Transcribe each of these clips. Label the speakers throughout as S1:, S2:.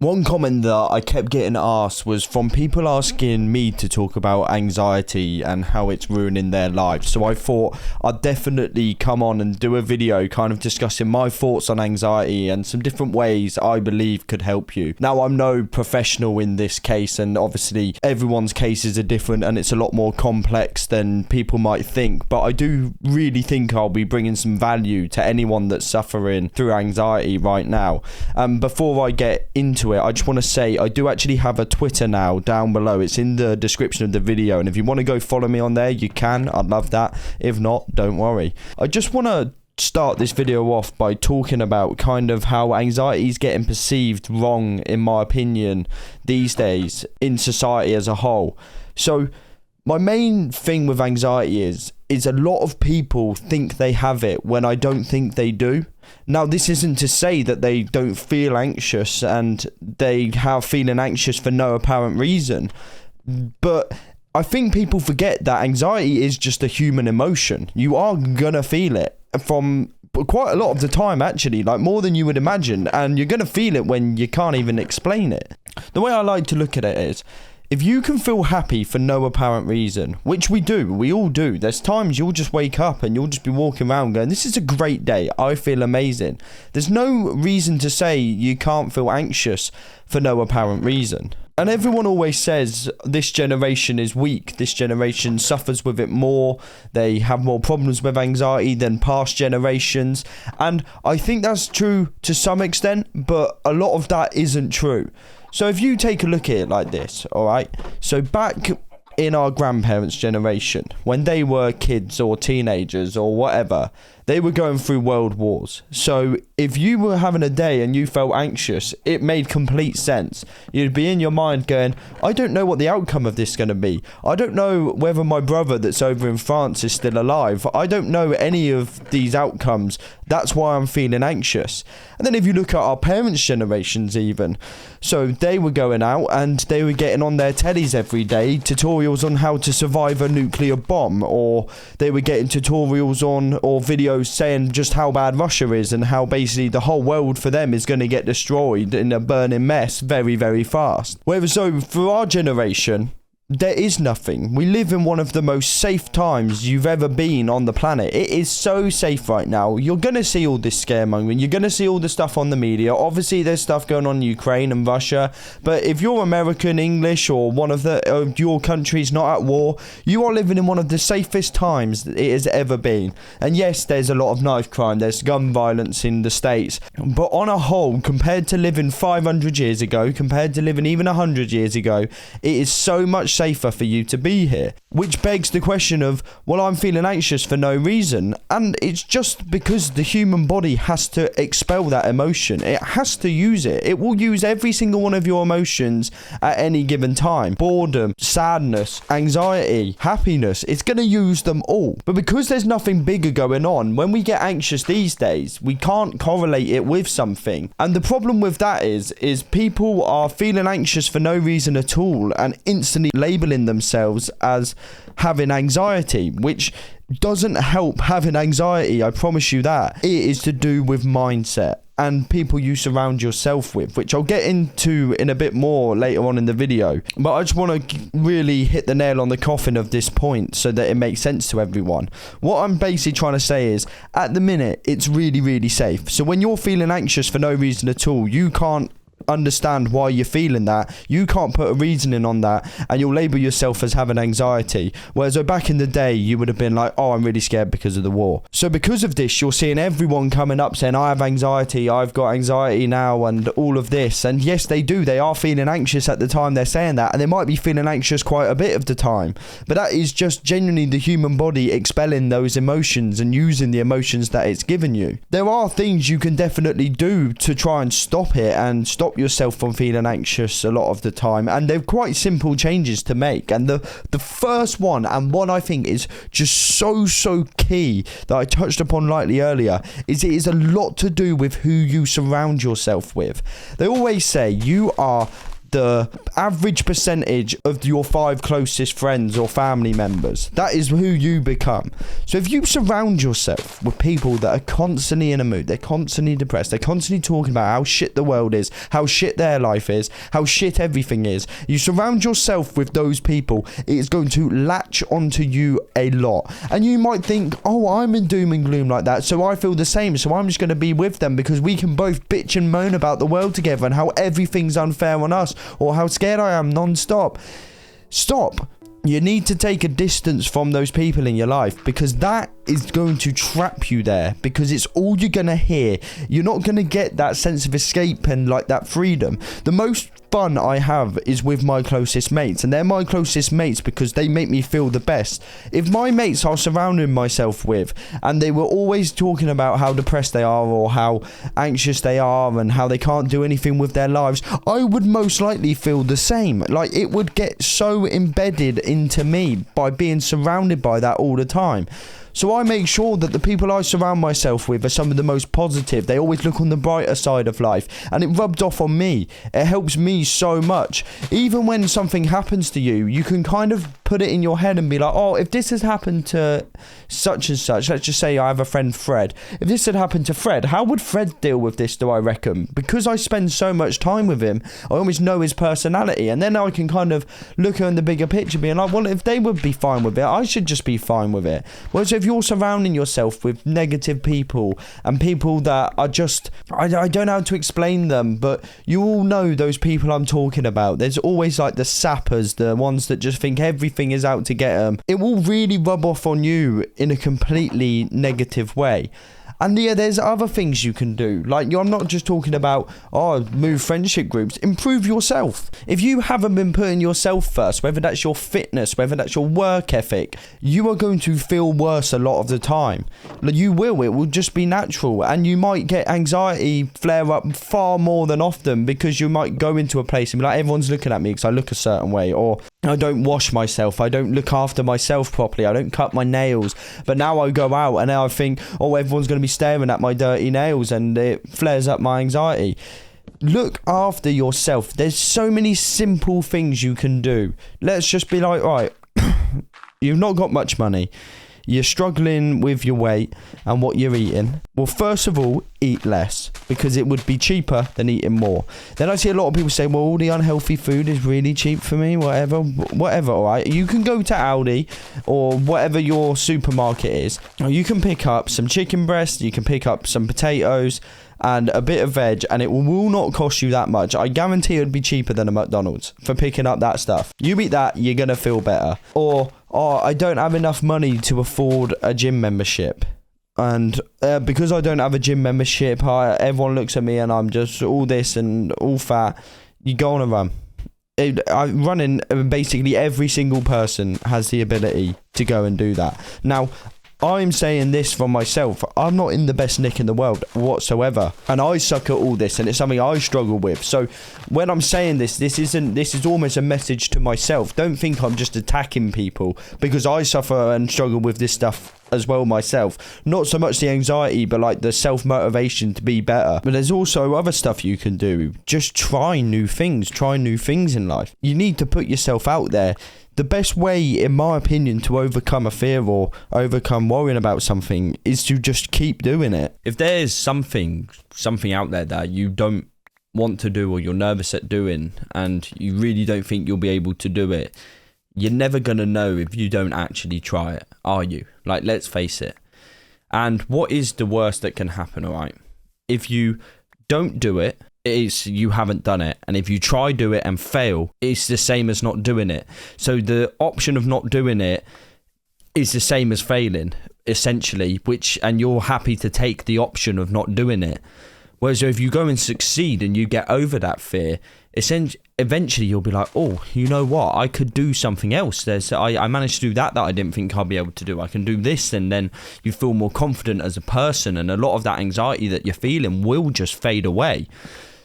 S1: One comment that I kept getting asked was from people asking me to talk about anxiety and how it's ruining their lives. So I thought I'd definitely come on and do a video kind of discussing my thoughts on anxiety and some different ways I believe could help you. Now, I'm no professional in this case, and obviously everyone's cases are different and it's a lot more complex than people might think, but I do really think I'll be bringing some value to anyone that's suffering through anxiety right now. Before I get into it, I just want to say I do actually have a Twitter now down below. It's in the description of the video, and if you want to go follow me on there, you can. I'd love that. If not, don't worry. I just want to start this video off by talking about kind of how anxiety is getting perceived wrong, in my opinion, these days in society as a whole. So my main thing with anxiety is a lot of people think they have it when I don't think they do. Now, this isn't to say that they don't feel anxious and they have feeling anxious for no apparent reason, but I think people forget that anxiety is just a human emotion. You are gonna feel it from quite a lot of the time, actually, like more than you would imagine, and you're gonna feel it when you can't even explain it. The way I like to look at it is, if you can feel happy for no apparent reason, which we do, we all do, there's times you'll just wake up and you'll just be walking around going, this is a great day, I feel amazing. There's no reason to say you can't feel anxious for no apparent reason. And everyone always says this generation is weak, this generation suffers with it more, they have more problems with anxiety than past generations. And I think that's true to some extent, but a lot of that isn't true. So if you take a look at it like this, alright? So back in our grandparents' generation, when they were kids or teenagers or whatever, they were going through world wars. So if you were having a day and you felt anxious, it made complete sense. You'd be in your mind going, I don't know what the outcome of this is going to be. I don't know whether my brother that's over in France is still alive. I don't know any of these outcomes. That's why I'm feeling anxious. And then if you look at our parents' generations even, so they were going out and they were getting on their tellies every day, tutorials on how to survive a nuclear bomb, or they were getting tutorials on, or videos saying just how bad Russia is and how basically the whole world for them is going to get destroyed in a burning mess very, very fast. Whereas so for our generation, there is nothing. We live in one of the most safe times you've ever been on the planet. It is so safe right now. You're going to see all this scaremongering. You're going to see all the stuff on the media. Obviously, there's stuff going on in Ukraine and Russia. But if you're American, English, or one of your countries not at war, you are living in one of the safest times it has ever been. And yes, there's a lot of knife crime. There's gun violence in the States. But on a whole, compared to living 500 years ago, compared to living even 100 years ago, it is so much safer for you to be here, which begs the question of, well, I'm feeling anxious for no reason, and it's just because the human body has to expel that emotion. It has to use it. It will use every single one of your emotions at any given time. Boredom, sadness, anxiety, happiness, it's going to use them all. But because there's nothing bigger going on, when we get anxious these days, we can't correlate it with something. And the problem with that is people are feeling anxious for no reason at all and instantly labeling themselves as having anxiety, which doesn't help having anxiety, I promise you that. It is to do with mindset and people you surround yourself with, which I'll get into in a bit more later on in the video. But I just want to really hit the nail on the coffin of this point so that it makes sense to everyone. What I'm basically trying to say is, at the minute, it's really, really safe. So when you're feeling anxious for no reason at all, you can't understand why you're feeling that, you can't put a reasoning on that, and you'll label yourself as having anxiety. Whereas back in the day, you would have been like, oh, I'm really scared because of the war. So because of this, you're seeing everyone coming up saying, I have anxiety, I've got anxiety now, and all of this. And yes, they do, they are feeling anxious at the time they're saying that, and they might be feeling anxious quite a bit of the time, but that is just genuinely the human body expelling those emotions and using the emotions that it's given you. There are things you can definitely do to try and stop it and stop yourself from feeling anxious a lot of the time, and they're quite simple changes to make. And the first one, and one I think is just so key, that I touched upon lightly earlier, is it is a lot to do with who you surround yourself with. They always say you are the average percentage of your 5 closest friends or family members. That is who you become. So if you surround yourself with people that are constantly in a mood, they're constantly depressed, they're constantly talking about how shit the world is, how shit their life is, how shit everything is, you surround yourself with those people, it is going to latch onto you a lot. And you might think, oh, I'm in doom and gloom like that, so I feel the same, so I'm just going to be with them because we can both bitch and moan about the world together and how everything's unfair on us, or how scared I am non-stop. Stop. You need to take a distance from those people in your life, because that is going to trap you there, because it's all you're going to hear. You're not going to get that sense of escape and like that freedom. The most fun I have is with my closest mates, and they're my closest mates because they make me feel the best. If my mates are surrounding myself with, and they were always talking about how depressed they are or how anxious they are and how they can't do anything with their lives, I would most likely feel the same. Like, it would get so embedded into me by being surrounded by that all the time. So I make sure that the people I surround myself with are some of the most positive. They always look on the brighter side of life, and it rubs off on me. It helps me so much. Even when something happens to you, you can kind of put it in your head and be like, oh, if this has happened to such and such, let's just say I have a friend Fred. If this had happened to Fred, how would Fred deal with this, do I reckon? Because I spend so much time with him, I always know his personality, and then I can kind of look at the bigger picture being like, well, if they would be fine with it, I should just be fine with it. Whereas if you're surrounding yourself with negative people and people that are just, I don't know how to explain them, but you all know those people I'm talking about. There's always like the sappers, the ones that just think everything is out to get them. It will really rub off on you in a completely negative way. And yeah, there's other things you can do. Like, I'm not just talking about, oh, move friendship groups. Improve yourself. If you haven't been putting yourself first, whether that's your fitness, whether that's your work ethic, you are going to feel worse a lot of the time. Like, you will. It will just be natural. And you might get anxiety flare up far more than often, because you might go into a place and be like, everyone's looking at me because I look a certain way, or I don't wash myself, I don't look after myself properly, I don't cut my nails. But now I go out and now I think, oh, everyone's going to be staring at my dirty nails, and it flares up my anxiety. Look after yourself. There's so many simple things you can do. Let's just be like, right, you've not got much money, you're struggling with your weight and what you're eating. Well, first of all, eat less, because it would be cheaper than eating more. Then I see a lot of people say, well, all the unhealthy food is really cheap for me, whatever, all right. You can go to Aldi or whatever your supermarket is. You can pick up some chicken breast, you can pick up some potatoes and a bit of veg, and it will not cost you that much. I guarantee it would be cheaper than a McDonald's for picking up that stuff. You eat that, you're going to feel better. Or, oh, I don't have enough money to afford a gym membership. And because I don't have a gym membership, everyone looks at me and I'm just all this and all fat. You go on a run. Running, basically every single person has the ability to go and do that. Now, I'm saying this for myself. I'm not in the best nick in the world whatsoever, and I suck at all this, and it's something I struggle with. So when I'm saying this is almost a message to myself. Don't think I'm just attacking people, because I suffer and struggle with this stuff as well myself. Not so much the anxiety, but like the self-motivation to be better. But there's also other stuff you can do. Just try new things in life. You need to put yourself out there. The best way, in my opinion, to overcome a fear or overcome worrying about something is to just keep doing it. If there's something out there that you don't want to do, or you're nervous at doing, and you really don't think you'll be able to do it, you're never going to know if you don't actually try it, are you? Like, let's face it. And what is the worst that can happen, all right? If you don't do it, it's you haven't done it. And if you try do it and fail, it's the same as not doing it. So the option of not doing it is the same as failing, essentially, and you're happy to take the option of not doing it. Whereas if you go and succeed and you get over that fear, eventually you'll be like, oh, you know what? I could do something else. I managed to do that I didn't think I'd be able to do. I can do this, and then you feel more confident as a person, and a lot of that anxiety that you're feeling will just fade away.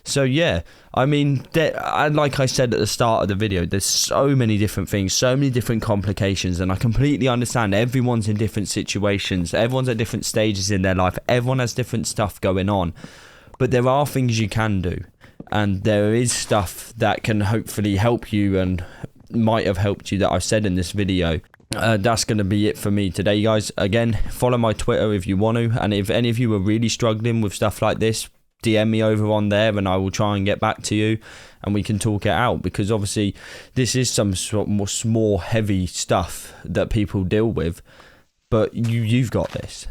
S1: So yeah, I mean, like I said at the start of the video, there's so many different things, so many different complications, and I completely understand everyone's in different situations, everyone's at different stages in their life, everyone has different stuff going on, but there are things you can do. and there is stuff that can hopefully help you and might have helped you that I've said in this video. That's going to be it for me today, guys. Again, follow my Twitter if you want to, and if any of you are really struggling with stuff like this, DM me over on there and I will try and get back to you and we can talk it out, because obviously this is some sort of more heavy stuff that people deal with, but you've got this.